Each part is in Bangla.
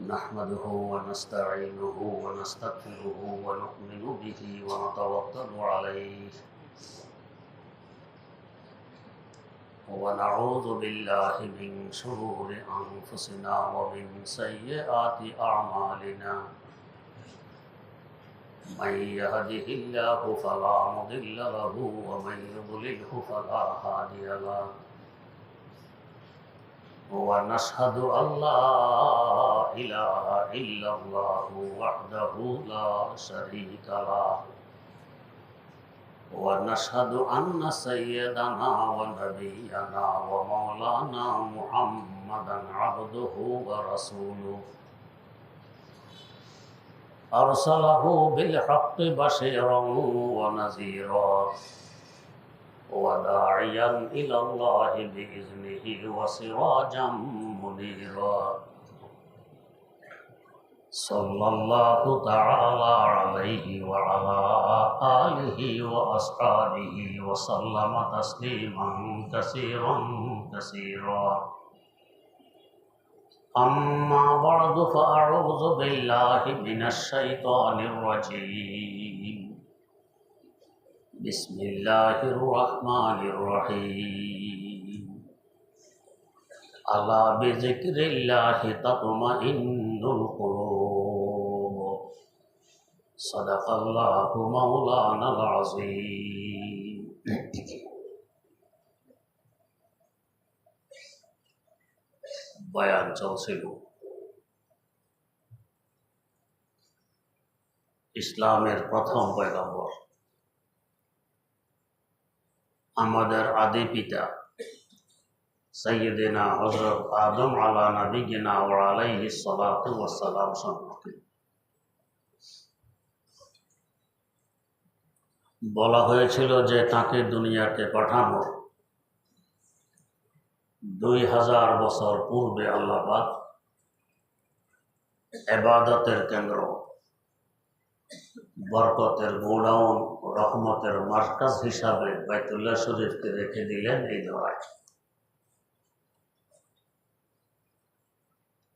نحمده ونستعينه ونستغفره ونؤمن به ونتوكل عليه ونعوذ بالله من شرور أنفسنا ومن سيئات أعمالنا من يهده الله فلا مضل له ومن يضلله فلا هادي له ونشهد أن لا إله إلا الله وحده لا شريك له ونشهد أن سيدنا ونبينا ومولانا محمدا عبده ورسوله أرسله بالحق بشيرا ونذيرا وداعيا إلى الله بإذنه وسراجا منيرا صلى الله تعالى عليه وعلى آله وأصحابه وسلم تسليما كثيرا كثيرا أما بعد فأعوذ بالله من الشيطان الرجيم بسم الله الرحمن الرحيم ألا بذكر الله تطمئن القلوب صدق الله مولانا العظيم বয়ান চলছিল ইসলামের প্রথম পয়গম্বর আমাদের আদি পিতা সাইয়্যিদিনা হযরত আদম আলা নবিয়িনা ওয়া আলাইহিস সালাতু ওয়াস সালাম সম্পর্কে বলা হয়েছিল যে তাকে দুনিয়াতে পাঠানো 2000 বছর পূর্বে আল্লাহ পাক ইবাদতের কেন্দ্র, বরকতের গোডাউন, রহমতের মার্কাজ হিসাবে বাইতুল্লাহ শরীফকে রেখে দিলেন এই ধরায়।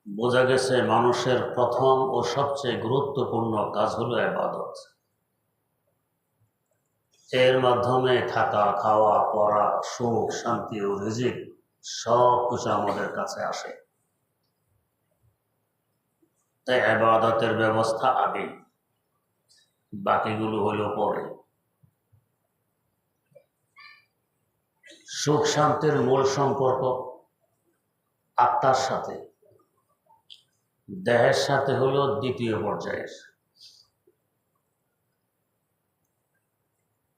বোঝা গেছে মানুষের প্রথম ও সবচেয়ে গুরুত্বপূর্ণ কাজ হলো ইবাদত। এর মাধ্যমে থাকা, খাওয়া, পড়া, সুখ, শান্তি ও রিজিক সব কিছু আমাদের কাছে আসে। তাই ইবাদতের ব্যবস্থা আগে, বাকিগুলো হলো পরে। সুখ শান্তির মূল সম্পর্ক আত্মার সাথে, দেহের সাথে হলো দ্বিতীয় পর্যায়ের।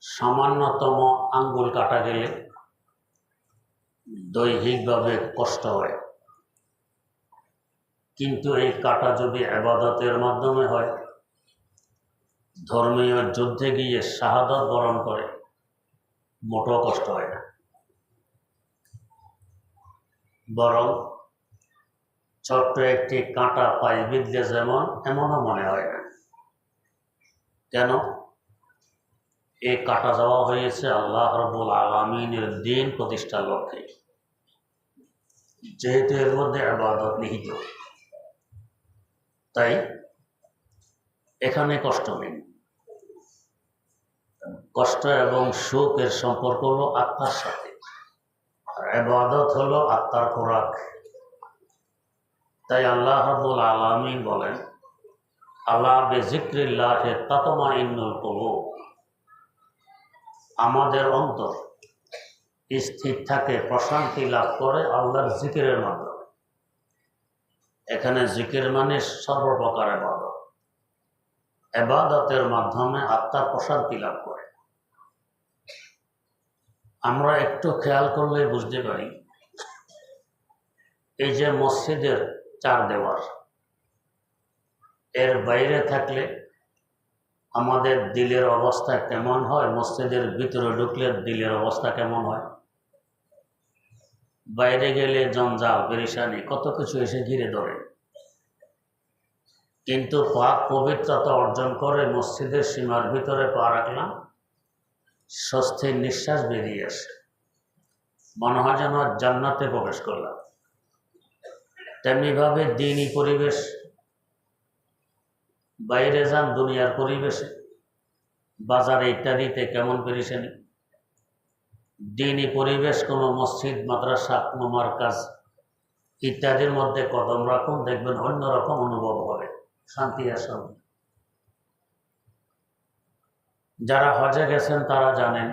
সামান্যতম আঙ্গুল কাটা গেলে দৈহিকভাবে কষ্ট হয়, কিন্তু এই কাটা যদি ইবাদতের মাধ্যমে হয়, ধর্মীয় যুদ্ধে গিয়ে শাহাদাত বরণ করে, মোটেও কষ্ট হয় না, বরং ছোট্ট একটি কাঁটা পায়ে বিঁধলে যেমন, এমনও মনে হয় না। কেন? এই কাটা যাওয়া হয়েছে আল্লাহ রাব্বুল আলামিনের দ্বীন প্রতিষ্ঠার লক্ষ্যে, যেহেতু এর মধ্যে ইবাদত নিহিত, তাই এখানে কষ্ট নেই। কষ্ট এবং সুখের সম্পর্ক হলো আত্মার সাথে, আর ইবাদত হলো আত্মার খোরাক। তাই আল্লাহ রাব্বুল আলামিন বলেন, আলা বিযিকরিল্লাহি তাতমাইন্নুল কুলুব, আমাদের অন্তর স্থির থাকে, প্রশান্তি লাভ করে আল্লাহর জিকিরের মাধ্যমে। এখানে জিকির মানে সর্বপ্রকার ইবাদত। ইবাদতের মাধ্যমে আত্মা প্রশান্তি লাভ করে। আমরা একটু খেয়াল করলে বুঝতে পারি, এই যে মসজিদের 4 দেওয়াল, এর বাইরে থাকলে আমাদের দিলের অবস্থা কেমন হয়, মসজিদের ভিতরে ঢুকলে দিলের অবস্থা কেমন হয়। বাইরে গেলে জঞ্জাল, পেরেশানি, কত কিছু এসে ঘিরে ধরে, কিন্তু পাক পবিত্রতা অর্জন করে মসজিদের সীমার ভিতরে পা রাখলাম, স্বস্তির নিঃশ্বাস বেরিয়ে আসে, মনে হয় যেন জান্নাতে প্রবেশ করলাম। তেমনিভাবে দ্বীনি পরিবেশ বাইরে যান দুনিয়ার পরিবেশে, বাজারে ইত্যাদিতে কেমন পেরেশানি। দিনই পরিবেশ, কোনো মসজিদ, মাদ্রাসা, কোনো মার্কাজ ইত্যাদির মধ্যে কদম রাখুন, দেখবেন অন্যরকম অনুভব হবে, শান্তি আসে। যারা হজে গেছেন তারা জানেন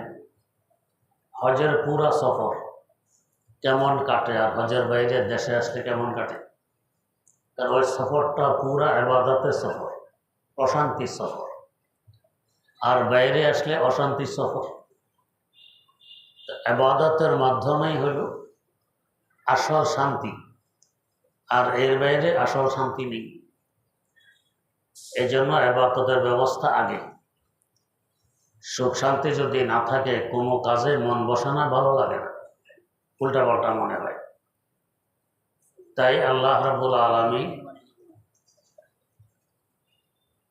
হজের পুরা সফর কেমন কাটে, আর হজের বাইরে দেশে আসলে কেমন কাটে। কারণ ওই সফরটা পুরা ইবাদতের সফর, অশান্তির সফর, আর বাইরে আসলে অশান্তির সফর। ইবাদতের মাধ্যমেই হলো আসল শান্তি, আর এর বাইরে আসল শান্তি নেই। এই জন্য ইবাদতের ব্যবস্থা আগে। সুখ শান্তি যদি না থাকে, কোনো কাজে মন বসে না, ভালো লাগে না, উল্টাপাল্টা মনে হয়। তাই আল্লাহ রাব্বুল আলামিন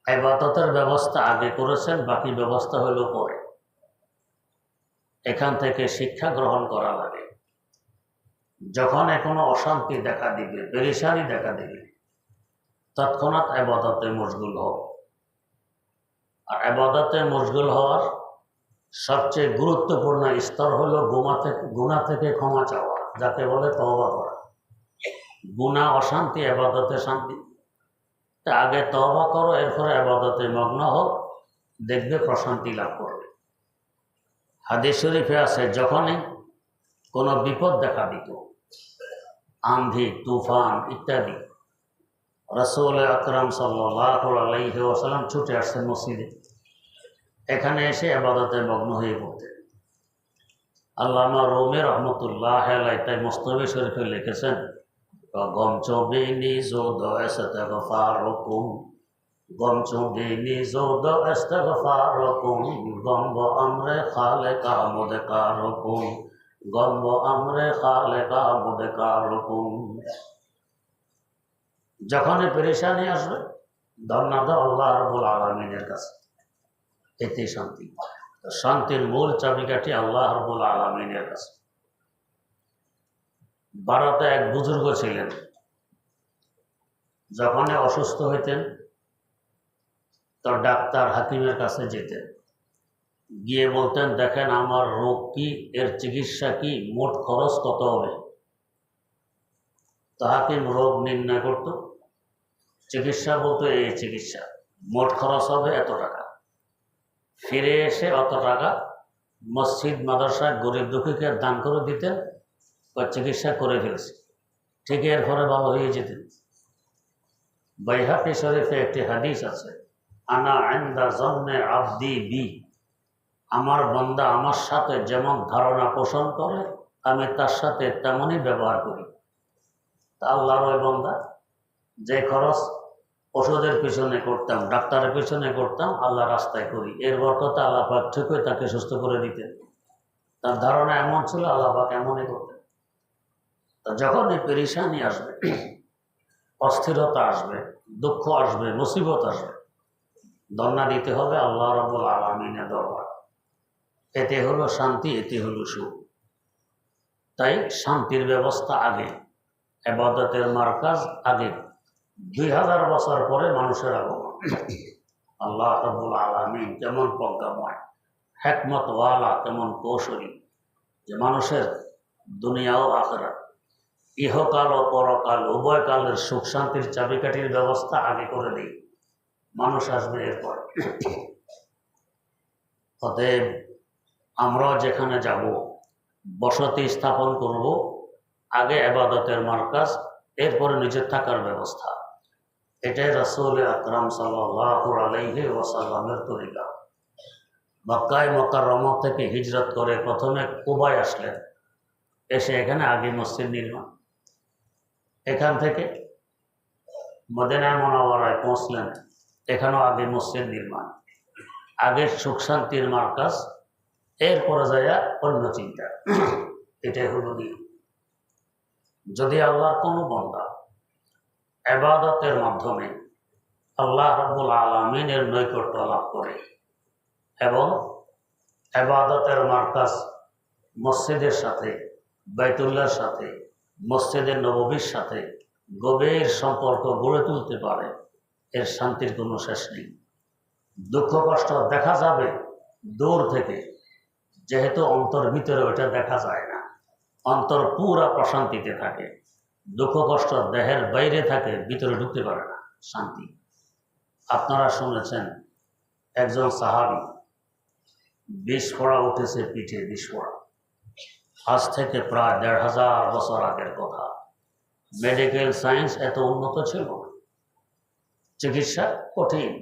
ইবাদতের ব্যবস্থা আগে করেছেন, বাকি ব্যবস্থা হলো পরে। এখান থেকে শিক্ষা গ্রহণ করা লাগে। যখন কোনো অশান্তি দেখা দিবে, পেরেশানি দেখা দিবে, তৎক্ষণাৎ ইবাদতে মশগুল হও। আর ইবাদতে মশগুল হওয়ার সবচেয়ে গুরুত্বপূর্ণ স্তর হলো গুনাহ থেকে ক্ষমা চাওয়া, যাকে বলে তওবা করা। গুনাহ অশান্তি, ইবাদতে শান্তি। তা আগে তওবা করো, এরপরে ইবাদতে মগ্ন হও, দেখবে প্রশান্তি লাভ করবে। হাদিস শরীফে আছে, যখনই কোনো বিপদ দেখা দিত, আন্ধি, তুফান ইত্যাদি, রাসূল আকরাম সাল্লাল্লাহু আলাইহি ওয়াসাল্লাম ছুটে আসছেন মসজিদে, এখানে এসে ইবাদতে মগ্ন হয়ে পড়তেন। আল্লামা রুমি রহমতুল্লাহ আলাইহি তাই মুস্তাফি শরীফে লিখেছেন, গমচো বিনি জোদ ইস্তিগফারুকুম, গমচো বিনি জোদ ইস্তিগফারুকুম, গম্ব আমরে খালেকা মুদকারুকুম, গম্ব আমরে খালেকা মুদকারুকুম। যখনই পেরেশানি আসবে, ধন্যবাদ দাও আল্লাহ রাব্বুল আলামিনের কাছে, এতে শান্তি। শান্তির মূল চাবিকাঠি আল্লাহ রাব্বুল আলামিনের কাছে। ভারতে এক বুজুর্গ ছিলেন, যখনই অসুস্থ হইতেন তো ডাক্তার হাকিমের কাছে যেতেন, গিয়ে বলতেন, দেখেন আমার রোগ কি, এর চিকিৎসা কি, মোট খরচ কত হবে। তো হাকিম রোগ নির্ণয় করত, চিকিৎসা বলতো এই চিকিৎসা, মোট খরচ হবে এত টাকা। ফিরে এসে অত টাকা মসজিদ মাদ্রাসায় গরিব দুঃখীকে দান করে দিতেন, চিকিৎসা করে ফেলছে, ঠিক এরপরে ভালো হয়ে যেতেন। বাইহাকি শরীফে একটি হাদিস আছে, আনা ইনদা জন্নে আবদি বি, আমার বান্দা আমার সাথে যেমন ধারণা পোষণ করে, আমি তার সাথে তেমনই ব্যবহার করি। তা আল্লাহর ওই বান্দা, যে খরচ ওষুধের পিছনে করতাম, ডাক্তারের পিছনে করতাম, আল্লাহ রাস্তায় করি, এর বরকতে আল্লাহ পাক ঠিকই তাকে সুস্থ করে দিতেন। তার ধারণা এমন ছিল, আল্লাহ পাক এমনই করতেন। তা যখনই পেরেশানি আসবে, অস্থিরতা আসবে, দুঃখ আসবে, মুসিবত আসবে, ধন্না দিতে হবে আল্লাহ রাব্বুল আলামিনের দরবার। এতে হলো শান্তি, এতে হলো সুখ। তাই শান্তির ব্যবস্থা আগে, ইবাদতের মারকাজ আগে। 2000 বছর পরে মানুষের আগমন। আল্লাহ রাব্বুল আলামিন কেমন প্রজ্ঞাময়, হিকমতওয়ালা, কেমন কৌশলী, যে মানুষের দুনিয়া ও আখিরাত, ইহকাল ও পরকাল উভয় কালের সুখ শান্তির চাবিকাঠির ব্যবস্থা আগে করে দিই, মানুষ আসবে এরপর। অতএব আমরাও যেখানে যাব, বসতি স্থাপন করব, আগে ইবাদতের মারকাজ, এরপরে নিজের থাকার ব্যবস্থা। এটাই রাসূল আকরাম সাল্লাল্লাহু আলাইহি ওয়াসাল্লামের তরিকা। মক্কায় মুকাররমা থেকে হিজরত করে প্রথমে কুবায় আসলেন, এসে এখানে আগে মসজিদ নির্মাণ। এখান থেকে মদিনায় মুনাওয়ারায় পৌঁছলেন, এখানেও আগে মসজিদ নির্মাণ। আগে সুখ শান্তির মারকাজ, এরপরে যায় অন্য চিন্তা। এটাই হলো নিয়ম। যদি আল্লাহর কোনো বান্দা ইবাদতের মাধ্যমে আল্লাহ রাব্বুল আলামিনের নৈকট্য লাভ করে এবং ইবাদতের মারকাজ মসজিদের সাথে, বাইতুল্লাহর সাথে, মসজিদে নববীর সাথে গভীর সম্পর্ক গড়ে তুলতে পারে, এর শান্তির কোনো শেষ নেই। দুঃখ কষ্ট দেখা যাবে দূর থেকে, যেহেতু অন্তর ভিতরে ওটা দেখা যায় না, অন্তর পুরা প্রশান্তিতে থাকে। দুঃখ কষ্ট দেহের বাইরে থাকে, ভিতরে ঢুকতে পারে না শান্তি। আপনারা শুনেছেন একজন সাহাবী বিষ পড়া উঠেছে পিঠে, বিষ পড়া, আজ থেকে প্রায় ১৫০০ বছর আগের কথা। মেডিকেল সায়েন্স এত উন্নত ছিল না, চিকিৎসা কঠিন।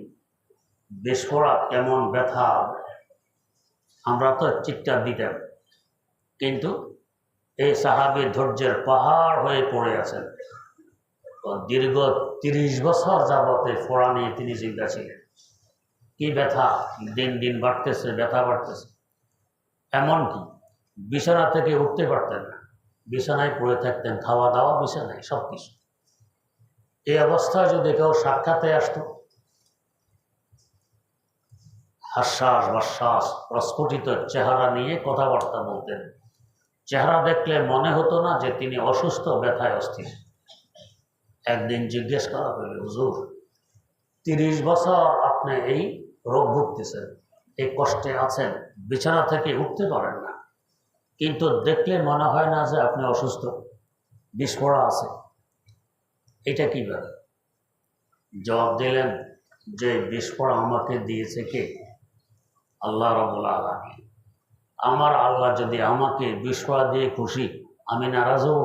বিষ পড়া কেমন ব্যথা, আমরা তো চিৎকার দিতাম, কিন্তু এই সাহাবী ধৈর্যের পাহাড় হয়ে পড়ে আছেন। দীর্ঘ ৩০ বছর যাবতে ফোড়া নিয়ে তিনি চিন্তা ছিলেন। কি ব্যথা, দিন দিন বাড়তেছে, ব্যথা বাড়তেছে। এমনকি বিছানা থেকে উঠতে পারতেন না, বিছানায় পড়ে থাকতেন, খাওয়া দাওয়া বিছানায়, সব কিছু। এই অবস্থায় যদি কেউ সাক্ষাতে আসতো, হাস্যাস বাস্যাস প্রস্ফুটিত চেহারা নিয়ে কথাবার্তা বলতেন। চেহারা দেখলে মনে হতো না যে তিনি অসুস্থ, ব্যথায় অস্থির। একদিন জিজ্ঞেস করা হলো, হুজুর ৩০ বছর আপনি এই রোগ ভুগতেছেন, এই কষ্টে আছেন, বিছানা থেকে উঠতে পারেন না, কিন্তু দেখলে মনে হয় না যে আপনি অসুস্থ, বিষ পড়া আছে, এটা কীভাবে? জবাব দিলেন যে বিষ পড়া আমাকে দিয়েছে কে? আল্লাহ রাব্বুল আলামিন। আমার আল্লাহ যদি আমাকে বিষ পড়া দিয়ে খুশি, আমি নারাজ হব?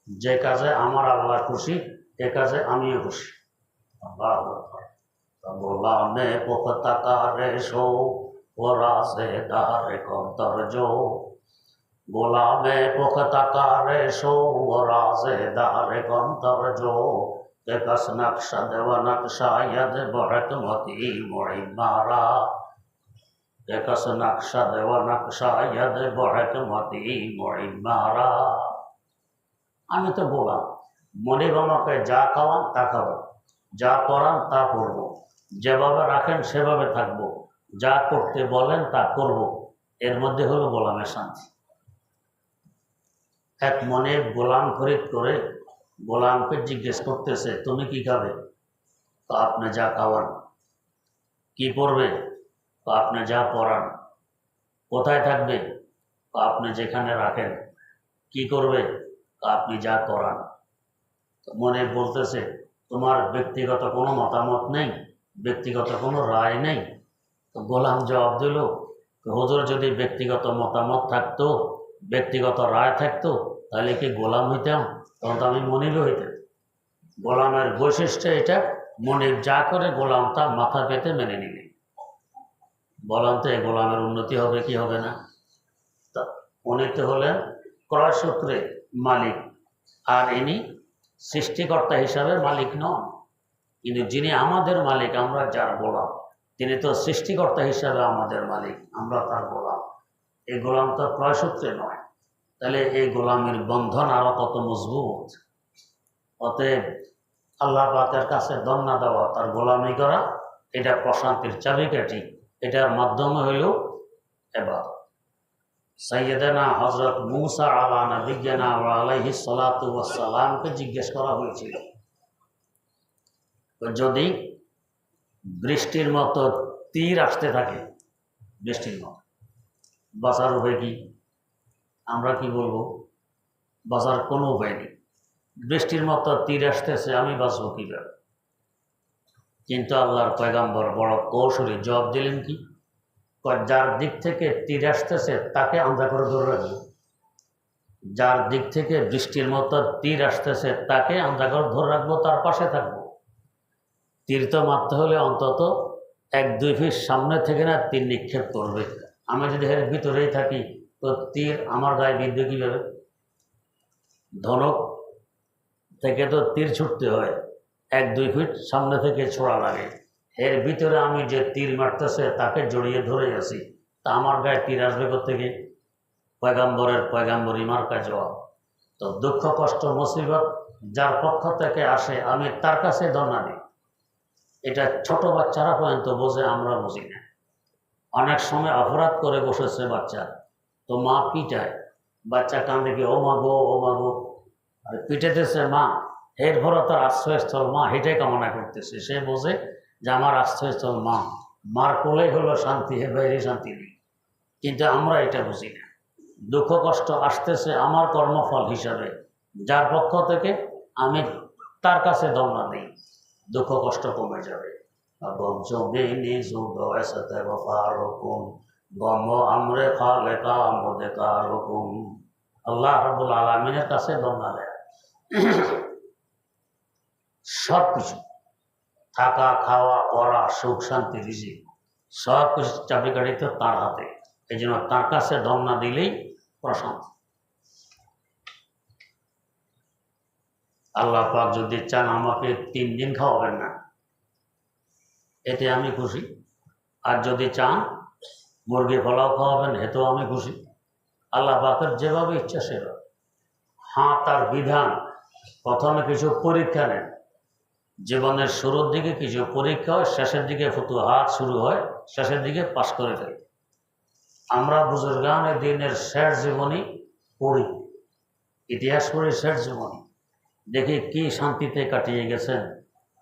যে কাজে আমার আল্লাহ খুশি, এ কাজে আমিও খুশি। গোলামে পুখতা কারে শো ও রাজে দারে কন্তরজো, গোলামে পুখতা কারে শো ও রাজে দারে কন্তরজো, তেকস নকশা দেওয়া নকশা ইয়াদ বরক মতি মরি মারা, তেকস নকশা দেওয়া নকশা ইয়াদ বরক মতি মরি মারা। আমি তো বললাম, মনিব আমাকে যা খাওয়ান তা খাবো, যা পড়ান তা পড়বো, যেভাবে রাখেন সেভাবে থাকবো, যা করতে বলেন তা করব। এর মধ্যে হলো গোলামের শান্তি। এক মনে গোলাম খরিদ করে গোলামকে জিজ্ঞেস করতেছে, তুমি কি খাবে? তো আপনি যা খাওয়ান। কি পড়বে? তো আপনি যা পড়ান। কোথায় থাকবে? তো আপনি যেখানে রাখেন। কি করবে? তো আপনি যা করান। মনে বলতেছে, তোমার ব্যক্তিগত কোনো মতামত নেই, ব্যক্তিগত কোনো রায় নেই। তো গোলাম জবাব দিল, হুজুর যদি ব্যক্তিগত মতামত থাকতো, ব্যক্তিগত রায় থাকতো, তাহলে কি গোলাম হইতাম? তখন তো আমি মনিব হইতাম। গোলামের বৈশিষ্ট্য এটা, মনিব যা করে গোলাম তা মাথা পেতে মেনে নিবে। বলাম তো এই গোলামের উন্নতি হবে কি হবে না? তা উন্নতি হলেন ক্রয় সূত্রে মালিক, আর ইনি সৃষ্টিকর্তা হিসাবে মালিক নন। কিন্তু যিনি আমাদের মালিক, আমরা যার গোলাম, তিনি তো সৃষ্টিকর্তা হিসাবে আমাদের মালিক, আমরা তার গোলাম। এই গোলাম তো ক্রয় সূত্রে নয়। তাহলে এই গোলামের বন্ধন আরো কত মজবুত। অতএব আল্লাহ পাকের কাছে দন্না দেওয়া, তার গোলামি করা, এটা প্রশান্তির চাবিকাঠি। এটার মাধ্যমে হইল ইবাদত। সাইয়েদানা হযরত মূসা আলা নবিয়্যিনা ওয়া আলাইহিস সালাতু ওয়াস সালামকে জিজ্ঞেস করা হয়েছিল, যদি বৃষ্টির মতো তীর আসতে থাকে, বৃষ্টির মতো, বাঁচার উপায় কি? আমরা কি বলবো? বাঁচার কোনো উপায় নেই। বৃষ্টির মতো তীর আসতেছে, আমি বাঁচবো কীভাবে? কিন্তু আল্লাহর পয়গাম্বর বড় কৌশলী জবাব দিলেন কি, যার দিক থেকে তীর আসতেছে তাকে আন্দাজ করে ধরে রাখবো। যার দিক থেকে বৃষ্টির মতো তীর আসতেছে তাকে আন্দাজ করে ধরে রাখবো, তার পাশে থাকবো। তীর তো মারতে হলে অন্তত 1-2 ফিট সামনে থেকে না তীর নিক্ষেপ করবে। আমি যদি এর ভিতরেই থাকি, তো তীর আমার গায়ে বিদ্ধে কীভাবে? ধনুক থেকে তো তীর ছুটতে হয়, 1-2 ফিট সামনে থেকে ছোড়া লাগে। এর ভিতরে আমি যে তীর মারতেছে তাকে জড়িয়ে ধরে আছি, তা আমার গায়ে তীর আসবে কোত্থেকে? পয়গাম্বরই মার্কা জবাব। তো দুঃখ কষ্ট মুসিবত যার পক্ষ থেকে আসে, আমি তার কাছে দন্না দিই। এটা ছোট বাচ্চারা পর্যন্ত বোঝে, আমরা বুঝি না। অনেক সময় অপরাধ করে বসেছে বাচ্চা, তো মা পিটায়, বাচ্চা কান্দে কি, ও মা গো, ও মা গো, আর পিটাইতেছে মা, এরপরও তার আশ্রয়স্থল মা, হেঁটাই কামনা করতেছে। সে বোঝে যে আমার আশ্রয়স্থল মা, মার কোলেই হলো শান্তি, হে বাইরে শান্তি নেই। কিন্তু আমরা এটা বুঝি না। দুঃখ কষ্ট আসতেছে আমার কর্মফল হিসাবে, যার পক্ষ থেকে আমি তার কাছে দমনা দিই, দুঃখ কষ্ট কমে যাবে। আল্লাহ রাব্বুল আলামিনের কাছে দমনা দেয় সব কিছু, থাকা খাওয়া পড়া সুখ শান্তি রিজিক সব কিছু চাবিকাঠি তো তার হাতে। এই জন্য তার কাছে দম না দিলেই প্রশান্তি। আল্লাহ পাক যদি চান আমাকে 3 দিন খাওয়াবেন না, এতে আমি খুশি। আর যদি চান মুরগি পোলাও খাওয়াবেন, এতেও আমি খুশি। আল্লাহ পাকের যেভাবে ইচ্ছা সেভাবে। হ্যাঁ, তার বিধান প্রথমে কিছু পরীক্ষা নেন। জীবনের শুরুর দিকে কিছু পরীক্ষা হয়, শেষের দিকে ফুতুহাত শুরু হয়, শেষের দিকে পাশ করে ফেলি। আমরা বুজুর্গানে দিনের শেষ জীবনী পড়ি, ইতিহাস পড়ি, শেষ জীবনী দেখি কি শান্তিতে কাটিয়ে গেছেন।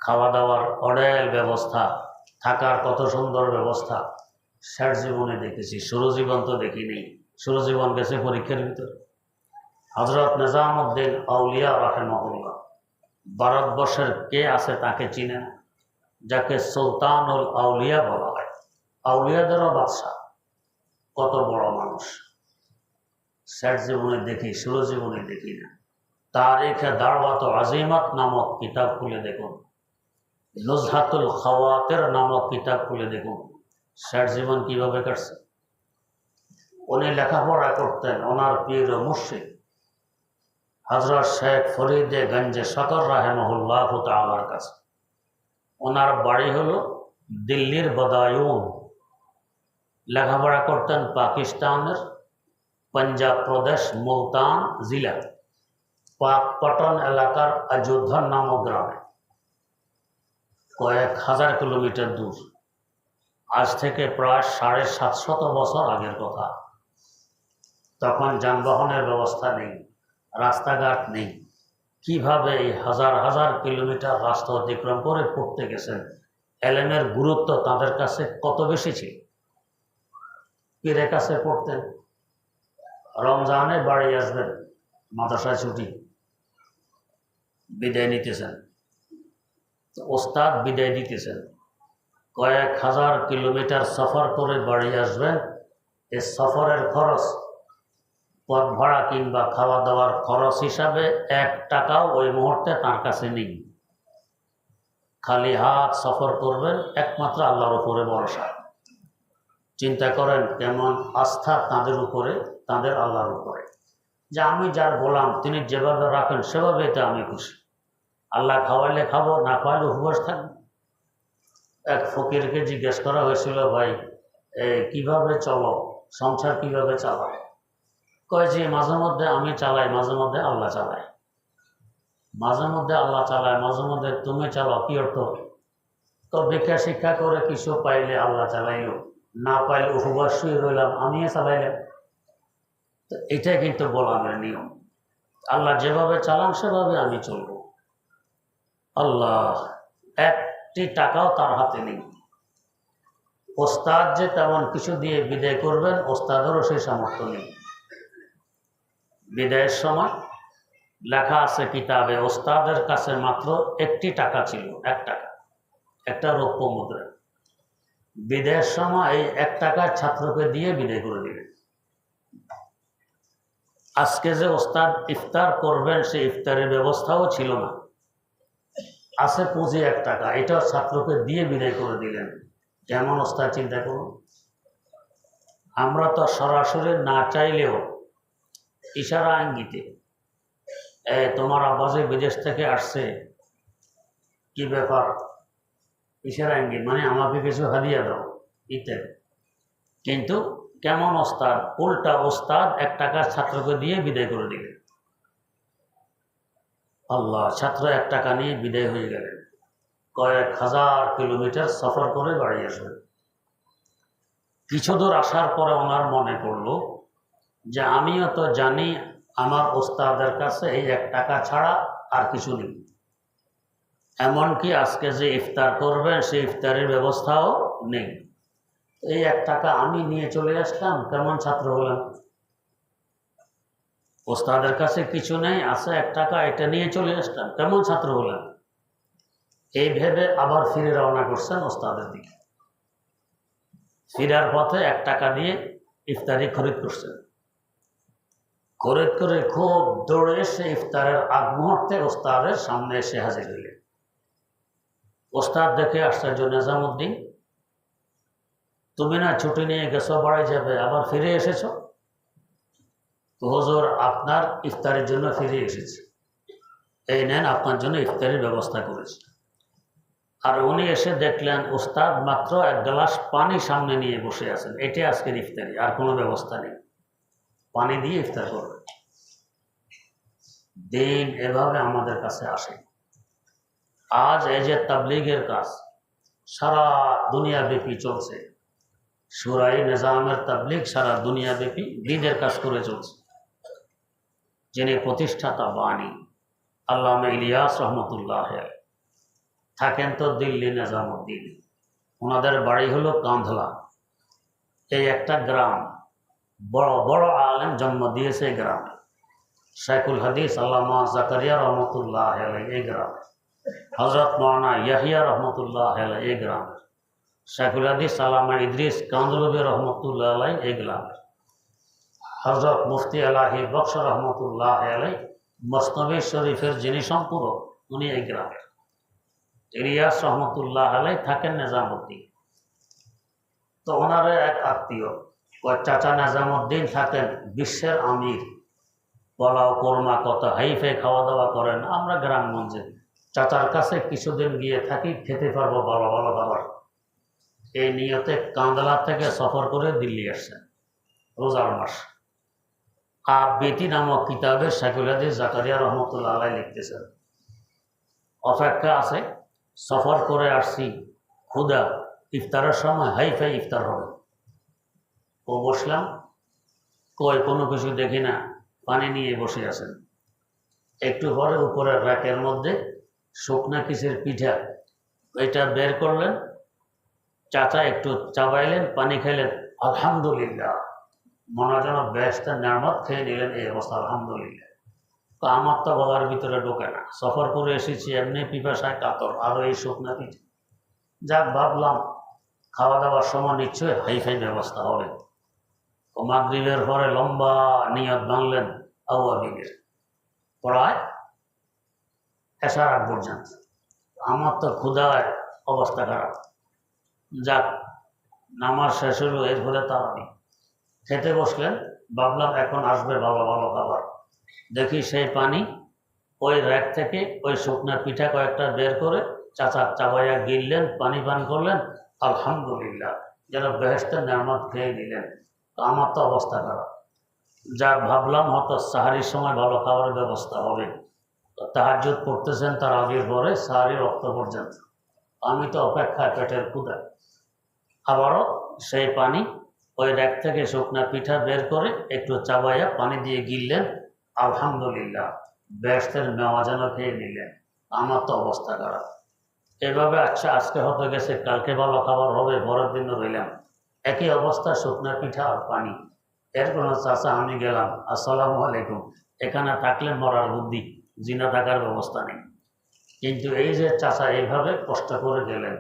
খাওয়া দাওয়ার অডেল ব্যবস্থা, থাকার কত সুন্দর ব্যবস্থা শেষ জীবনে দেখেছি। শুরু জীবন তো দেখিনি। শুরু জীবন গেছে পরীক্ষার ভিতরে। হযরত নিজামউদ্দিন আউলিয়া রাহিমাহুল্লাহ, ভারতবর্ষের কে আছে তাকে চিনে না, যাকে সুলতানুল আউলিয়া বলা হয়, আউলিয়াদেরও বাদশাহ। কত বড় মানুষ, শেষ জীবনে দেখি, শুরু জীবনে দেখি না। তারিখে দাওয়াত আজিমাত নামক কিতাব খুলে দেখুন, নুজহাতুল খাওয়াতের নামক কিতাব খুলে দেখুন, শেষ জীবন কিভাবে কাটছে। উনি লেখাপড়া করতেন, ওনার পীর ও মুর্শিদ হযরত শেখ ফরিদে গঞ্জে শকর রাহিমাহুল্লাহ তাআলার কাছে। ওনার বাড়ি হলো দিল্লির বদায়ুন। লেখাপড়া করতেন পাকিস্তানের পাঞ্জাব প্রদেশ মুলতান জেলা পাকপটন এলাকার অযোধ্যা নামক গ্রামে, কয়েক হাজার কিলোমিটার দূর। আজ থেকে প্রায় 750 বছর আগের কথা। তখন যানবাহনের ব্যবস্থা নেই, রাস্তাঘাট নেই। কিভাবে এই হাজার হাজার কিলোমিটার রাস্তা অতিক্রম করে পড়তে গেছেন, এলেমের গুরুত্ব তাদের কাছে কত বেশি ছিল। পীরের কাছে পড়তেন, রমজানে বাড়ি আসবেন, মাদ্রাসায় ছুটি, বিদায় নিতেছেন। ওস্তাদ বিদায় দিতেছেন, কয়েক হাজার কিলোমিটার সফর করে বাড়ি আসবেন। এই সফরের খরচ, পথ ভাড়া কিংবা খাওয়া দাওয়ার খরচ হিসাবে 1 টাকাও ওই মুহূর্তে তার কাছে নেই। খালি হাত সফর করবেন, একমাত্র আল্লাহর উপরে ভরসা। চিন্তা করেন কেমন আস্থা তাদের উপরে, তাদের আল্লাহর উপরে, যে আমি যার গোলাম, তিনি যেভাবে রাখেন সেভাবে তো আমি খুশি। আল্লাহ খাওয়াইলে খাবো, না খাওয়াইলে উপবাস থাকবো। এক ফকিরকে জিজ্ঞেস করা হয়েছিল, ভাই কিভাবে চলো, সংসার কিভাবে চালাও? কয় যে মাঝে মধ্যে আমি চালাই, মাঝে মধ্যে আল্লাহ চালায়। মাঝে মধ্যে আল্লাহ চালায়, মাঝে মধ্যে তুমি চালাও। কি অর্থ? তো ভিক্ষা শিক্ষা করে কিছু পাইলে আল্লাহ চালাইল, না পাইলে উপবাস শুয়ে রইলাম, আমিও চালাইলাম। তো এটাই কিন্তু গোলামের নিয়ম। আল্লাহ যেভাবে চালান সেভাবে আমি চলব। আল্লাহ 1টি টাকাও তার হাতে নেই। ওস্তাদ যে তেমন কিছু দিয়ে বিদায় করবেন, ওস্তাদেরও সেই সামর্থ্য নেই। বিদায়ের সময় লেখা আছে কিতাবে, ওস্তাদের কাছে মাত্র 1টি টাকা ছিল, 1 টাকা, একটা রৌপ্য মুদ্রা। বিদায়ের সময় এই 1 টাকা ছাত্রকে দিয়ে বিদায় করে দিলেন। আজকে যে ওস্তাদ ইফতার করবেন, সেই ইফতারের ব্যবস্থাও ছিল না, আছে পুঁজি 1 টাকা, এটাও ছাত্রকে দিয়ে বিদায় করে দিলেন। কেমন ওস্তাদ চিন্তা করুন। আমরা তো সরাসরি না চাইলেও ইশারা আঙ্গিতে, তোমার আব্বাসে বিদেশ থেকে আসছে, কি ব্যাপার, ইশারা আঙ্গিত মানে আমাকে কিছু হাদিয়া দাও ইত্যাদি। কিন্তু কেমন ওস্তাদ, উল্টা ওস্তাদ 1 টাকা ছাত্রকে দিয়ে বিদায় করে দিলেন। আল্লাহ, ছাত্র 1 টাকা নিয়ে বিদায় হয়ে গেলেন, কয়েক হাজার কিলোমিটার সফর করে বাড়ি আসবেন। কিছু দূর আসার পরে ওনার মনে পড়ল যে আমিও তো জানি আমার ওস্তাদের কাছে এই 1 টাকা ছাড়া আর কিছু নেই। এমনকি আজকে যে ইফতার করবেন সেই ইফতারের ব্যবস্থাও নেই। এই 1 টাকা আমি নিয়ে চলে আসলাম, কেমন ছাত্র হলাম? ওস্তাদের কাছে কিছু নেই, আছে 1 টাকা, এটা নিয়ে চলে আসলাম, কেমন ছাত্র হলাম? এই ভেবে আবার ফিরে রওনা করছেন ওস্তাদের দিকে। ফিরার পথে 1 টাকা দিয়ে ইফতারি খরিদ করছেন। খরিদ করে খুব দৌড়ে এসে ইফতারের আগ মুহূর্তে ওস্তাদের সামনে এসে হাজির হইলেন। ওস্তাদ দেখে আশ্চর্য, নিজামুদ্দিন, তুমি না ছুটি নিয়ে গেছো, বাড়ি যাবে, আবার ফিরে এসেছো? তো হুজুর, আপনার ইফতারের জন্য ফিরে এসেছি, এই নেন আপনার জন্য ইফতারের ব্যবস্থা করেছি। আর উনি এসে দেখলেন ওস্তাদ মাত্র 1 গ্লাস পানি সামনে নিয়ে বসে আছেন, এটাই আজকের ইফতারি, আর কোনো ব্যবস্থা নেই, পানি দিয়ে ইফতার করবেন। দিন এভাবে আমাদের কাছে আসে। আজ এই যে তাবলীগের কাজ সারা দুনিয়াব্যাপী চলছে, শুরাই নিজামের তাবলীগ সারা দুনিয়াব্যাপী দ্বীনের কাজ করে চলছে। যিনি প্রতিষ্ঠাতা বাণী আল্লামা ইলিয়াস রহমতুল্লাহ থাকেন তো দিল্লি নিজামুদ্দিন, ওনাদের বাড়ি হলো কান্ধলা। এই একটা গ্রাম, বড় বড় আলেম জন্ম দিয়েছে এই গ্রামে। শেখুল হাদিস আল্লামা জাকারিয়া রহমতুল্লাহ এই গ্রামে, হজরত মৌলানা ইয়াহিয়া রহমতুল্লাহ এই গ্রামের, শেখুল হাদিস আল্লামা ইদ্রিস কান্দলবী রহমতুল্লাহ আলাই এই গ্রামের, হজরত মুফতি আলাহি বক্স রহমতুল্লাহ আলাই মসনবী শরীফের যিনি সম্পূরক, উনি এই গ্রামের। ইলিয়াস রহমতুল্লাহ আলাই থাকেন নিজামুদ্দিন। তো ওনার এক আত্মীয় চাচা নিজামুদ্দিন থাকেন বিশ্বের আমির, পোলাও কোরমা কত হাইফে খাওয়া দাওয়া করেন। আমরা গ্রামগঞ্জে চাচার কাছে কিছুদিন গিয়ে থাকি, খেতে পারবো ভালো ভালো খাবার, এই নিয়তে কান্দলা থেকে সফর করে দিল্লি আসছেন রোজার মাস। আবৃতি নামক কিতাবে শেখুল হাদিস জাকারিয়া রহমতুল্লাহ আলাই লিখতেছেন, অপেক্ষা আছে, সফর করে আসছি, ক্ষুধা, ইফতারের সময় হাইফাই ইফতার হবে। ও বসলাম, কই কোনো কিছু দেখি না, পানি নিয়ে বসে আছেন। একটু পরে উপরের র্যাকের মধ্যে শুকনা কিসের পিঠা, এটা বের করলেন। চাচা একটু চাবাইলেন, পানি খেলেন, আলহামদুলিল্লাহ, মনে যেন ব্যস্ত নিয়ামত খেয়ে নিলেন। এই অবস্থা, আলহামদুলিল্লাহ। তো আমার তো গলার ভিতরে ঢোকে না, সফর করে এসেছি, এমনি পিপাসায় কাতর, আরও এই শুকনা পিঠা। যাক, ভাবলাম খাওয়া দাওয়ার সময় নিশ্চয়ই হাইফাই ব্যবস্থা হবে। ও মাগরিবের পরে লম্বা নিয়ত বাঁধলেন আওয়াবিলের, পড়ায় এসার আগ পর্যন্ত। আমার তো ক্ষুধায় অবস্থা খারাপ। যাক, নামাজ শেষ হলো, এর ফলে তারাবি খেতে বসলেন। ভাবলাম এখন আসবে ভালো ভালো খাবার। দেখি সেই পানি, ওই র্যাক থেকে ওই শুকনা পিঠা কয়েকটা বের করে চাচা চাবাইয়া গিললেন, পানি পান করলেন, আলহামদুলিল্লাহ, যেন বেহেশতের নিয়ামত খেয়ে নিলেন। তো আমার তো অবস্থা খারাপ। যাক, ভাবলাম হয়তো সাহারির সময় ভালো খাবারের ব্যবস্থা হবে। তো তাহাজ্জুদ পড়তেছেন তার আগের পরে সাহারির রক্ত পর্যন্ত, আমি তো অপেক্ষায় পেটের ক্ষুধা। আবারও সেই পানি, ওই র্যাক থেকে শুকনা পিঠা বের করে একটু চাবাইয়া পানি দিয়ে গিললেন, আলহামদুলিল্লাহ, বেহেশতের মেওয়া যেন খেয়ে নিলেন। আমার তো অবস্থা খারাপ। এভাবে আচ্ছা, আজকে হতে গেছে, কালকে ভালো খাবার হবে, পরের দিনও রইলাম, একই অবস্থা, শুকনা পিঠা আর পানি। এর কোনো চাচা আমি গেলাম, আসসালামু আলাইকুম, এখানে থাকলে মরার বুদ্ধি, জিনা থাকার ব্যবস্থা নেই। কিন্তু এই যে চাচা এইভাবে কষ্ট করে গেলেন,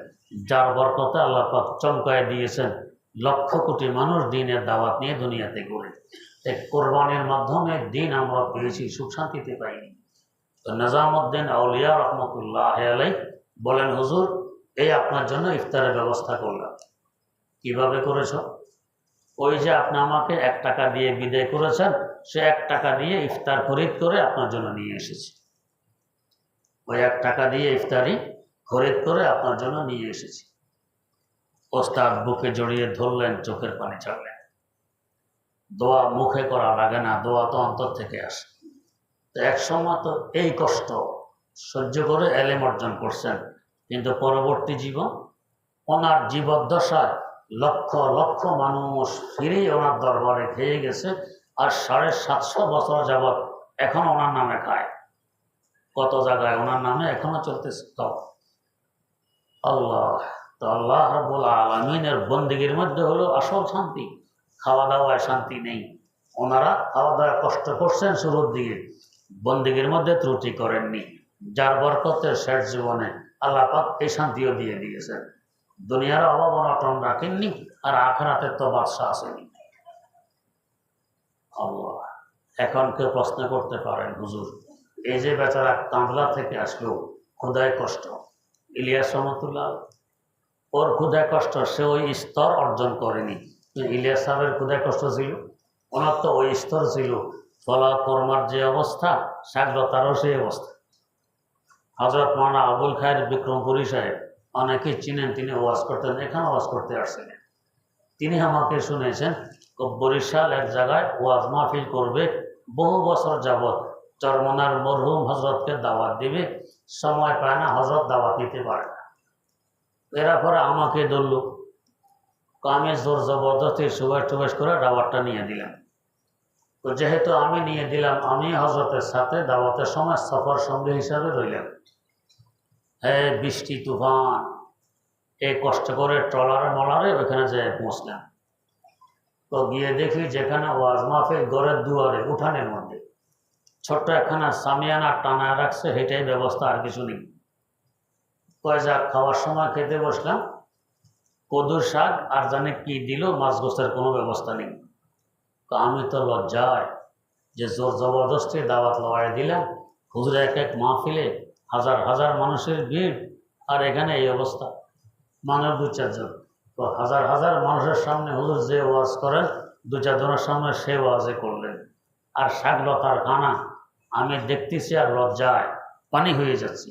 যার বরকতে আল্লাহ পাক চমকায় দিয়েছেন, লক্ষ কোটি মানুষ দিনের দাওয়াত নিয়ে দুনিয়াতে ঘুরে। এই কোরবানির মাধ্যমে দিন আমরা পেয়েছি, সুখ শান্তিতে পাইনি। তো নিজামুদ্দিন আউলিয়া রহমতুল্লাহ আলাই বলেন, হুজুর, এই আপনার জন্য ইফতারের ব্যবস্থা করলাম। কিভাবে করেছ? ওই যে আপনি আমাকে 1 টাকা দিয়ে বিদায় করেছেন, সে 1 টাকা দিয়ে ইফতার খরিদ করে আপনার জন্য নিয়ে এসেছি। ওই 1 টাকা দিয়ে ইফতারি খরিদ করে আপনার জন্য নিয়ে এসেছি। ওস্তাদ বুকে জড়িয়ে ধরলেন, চোখের পানি ছাড়লেন। দোয়া মুখে করা লাগে না, দোয়া তো অন্তর থেকে আসে। তো একসময় তো এই কষ্ট সহ্য করে এলেম অর্জন করছেন, কিন্তু পরবর্তী জীবন, ওনার জীবদ্দশায় লক্ষ লক্ষ মানুষ ফিরেই ওনার দরবারে খেয়ে গেছে, আর 750 বছর যাবৎ এখন ওনার নামে খায়। কত জায়গায় ওনার নামে এখনো চলতেছে। তো আল্লাহ, তো আল্লাহ রাব্বুল আলামিনের বন্দেগীর মধ্যে হলো আসল শান্তি। খাওয়া দাওয়ায় শান্তি নেই। ওনারা খাওয়া দাওয়া কষ্ট করছেন শুরুর দিকে, বন্দেগীর মধ্যে ত্রুটি করেননি, যার বরকতে শেষ জীবনে আল্লাহ পাক এই শান্তিও দিয়ে দিয়েছেন। দুনিয়ার অভাব অনটন রাখেননি, আর আখিরাতের তো বাদশা আসেনি। আল্লাহ, এখন কেউ প্রশ্ন করতে পারেন, হুজুর এই যে বেচারা কাঁদলা থেকে আসলো, ক্ষুধায় কষ্ট, ইলিয়াস রহমতুল্লাহ ওর ক্ষুধায় কষ্ট, সে ওই স্তর অর্জন করেনি। ইলিয়াস সাহেবের ক্ষুধায় কষ্ট ছিল, ওনার তো ওই স্তর ছিল। ফলা কর্মার যে অবস্থা, সাগ্রতারও সেই অবস্থা। হজরত মাওলানা আবুল খায়ের বিক্রমপুরী সাহেব, অনেকেই চিনেন, তিনি ওয়াজ করতেন, এখানে ওয়াজ করতে আসছিলেন। তিনি আমাকে শুনেছেন বরিশাল এক জায়গায় ওয়াজ মাহফিল করবে, বহু বছর যাবৎ চরমনার মরহুম হজরতকে দাওয়াত দিবে, সময় পায় না, হজরত দাওয়াত দিতে পারে না। এরা পরে আমাকে ধরল, আমি জোর জবরদস্তি সুবেশ টুবেশ করে দাওয়াতটা নিয়ে দিলাম। তো যেহেতু আমি নিয়ে দিলাম, আমি হজরতের সাথে দাওয়াতের সময় সফর সঙ্গী হিসাবে রইলাম। হ্যাঁ, বৃষ্টি তুফান, এই কষ্ট করে ট্রলারে মলারে ওইখানে যেয়ে পৌঁছলাম। তো গিয়ে দেখি যেখানে ওয়াজ মাহফিল ঘরের দুয়ারে উঠানের মধ্যে ছোট্ট একখানা সামিয়ানা টানায় রাখছে, সেটাই ব্যবস্থা, আর কিছু নেই। কয় যাক, খাওয়ার সময় খেতে বসলাম, কদুর শাক আর জানে কি দিল, মাছ গোস্তের কোনো ব্যবস্থা নেই। তো আমি তো লজ্জায় যে জোর জবরদস্তি দাওয়াত লওয়াই দিলাম, হুজুর এক এক মাহফিলে হাজার হাজার মানুষের ভিড়, আর এখানে এই অবস্থা, মানুষ দু চারজন। তো হাজার হাজার মানুষের সামনে হুজুর যে ওয়াজ করেন, দু চারজনের সামনে সে ওয়াজে করলেন, আর শাকলতার খানা আমি দেখতেছি, আর লজ্জায় পানি হয়ে যাচ্ছি।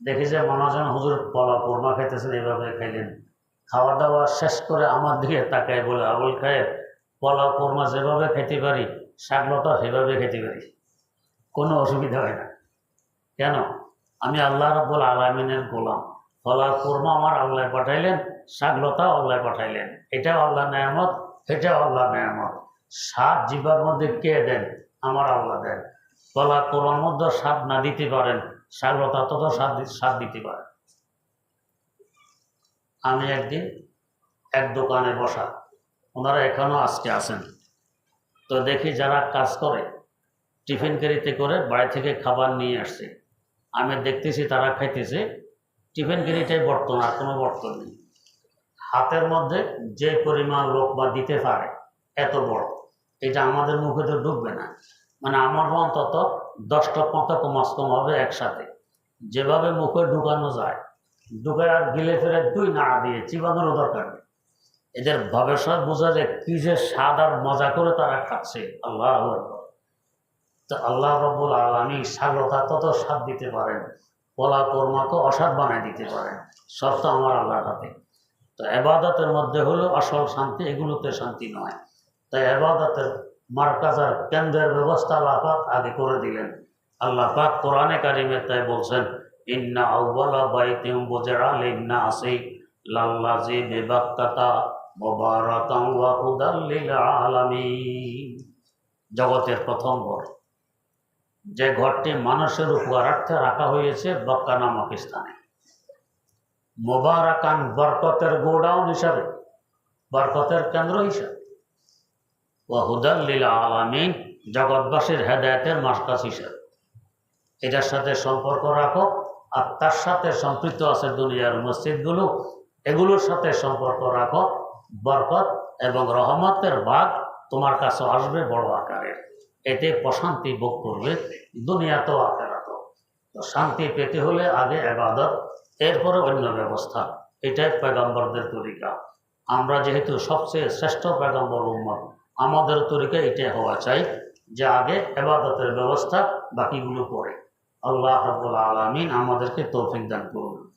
দেখি যে মানুষজন হুজুর পলা কোরমা খাইতেছেন, এইভাবে খাইলেন। খাওয়া দাওয়া শেষ করে আমার দিকে তাকায় বলে, আবুল খায়ের, পলা কোরমা যেভাবে খেতে পারি, শাকলতা সেভাবে খেতে পারি, কোনো অসুবিধা হয় না। কেন? আমি আল্লাহ রাব্বুল আলামিনের গোলাম। ফলা কোরমা আমার আল্লাহ পাঠাইলেন, শাকলতা আল্লাহ পাঠাইলেন, এটাও আল্লাহ নেয়ামত, এটাও আল্লাহ নেয়ামত। স্বাদ জিবার মধ্যে কে দেন? আমার আল্লাহ দেন। ফলা কোরমার মধ্যে স্বাদ না দিতে পারেন, শাকলতা তত স্বাদ দিতে পারেন। আমি একদিন এক দোকানে বসা, ওনারা এখনও আজকে আছেন। তো দেখি যারা কাজ করে টিফিন ক্যারিতে করে বাড়ি থেকে খাবার নিয়ে আসছে, আমি দেখতেছি তারা খাইতেছে, টিফিন ক্যারিটাই বর্তন, আর কোনো বর্তন নেই। হাতের মধ্যে যে পরিমাণ লোকমা দিতে পারে এত বড়, এটা আমাদের মুখে তো ঢুকবে না। মানে আমার অন্তত 10টা মতো কমাস কম হবে একসাথে, যেভাবে মুখে ঢুকানো যায়, ঢুকায় আর গিলে ফেলে 2 নাড়া দিয়ে চিবানোরও দরকার নেই। এদের ভবিষ্যৎ বোঝা যায় কি যে স্বাদ আর মজা করে তারা খাচ্ছে। আল্লাহ আকবার। তো আল্লাহ রাব্বুল আলামিন শাকলতা তত স্বাদ দিতে পারেন, পলা কোরমাকে অস্বাদ বানায় দিতে পারেন, সব তো আমার আল্লাহর হাতে। তো ইবাদতের মধ্যে হলো আসল শান্তি, এগুলোতে শান্তি নয়। তাই ইবাদতের মারকাজ আর কেন্দ্রের ব্যবস্থা আল্লাহ পাক আগে করে দিলেন। আল্লাহ পাক কোরআনে কারিমে তাই বলছেন, ইন্না আউওয়ালা বাইতিন বুজিআ লিন-নাসি লাল্লাযী বিবাক্কাতা মুবারাকান ওয়া হুদাল লিল আলামিন। জগতের প্রথম ঘর, যে ঘরটি মানুষের উপকারার্থে রাখা হয়েছে মক্কা নামক স্থানে, মুবারাকান বরকতের গোডাউন হিসাবে, বরকতের কেন্দ্র হিসাবে, ওয়া হুদাল লিল আলামিন জগৎবাসীর হেদায়েতের মার্কাজ হিসাবে। এটার সাথে সম্পর্ক রাখো, আর তার সাথে সম্পৃক্ত আছে দুনিয়ার মসজিদগুলো, এগুলোর সাথে সম্পর্ক রাখো, বরকত এবং রহমতের ভাগ তোমার কাছে আসবে বড় আকারের। এতে প্রশান্তি ভোগ করবে দুনিয়াতেও আখিরাতেও। তো শান্তি পেতে হলে আগে ইবাদত, এরপরে অন্য ব্যবস্থা। এটাই পয়গম্বরদের তরিকা। আমরা যেহেতু সবচেয়ে শ্রেষ্ঠ পয়গম্বর উম্মত, আমাদের তরিকা এটাই হওয়া চাই যে আগে ইবাদতের ব্যবস্থা, বাকিগুলো পরে। আল্লাহ রাব্বুল আলামিন আমাদেরকে তৌফিক দান করুন।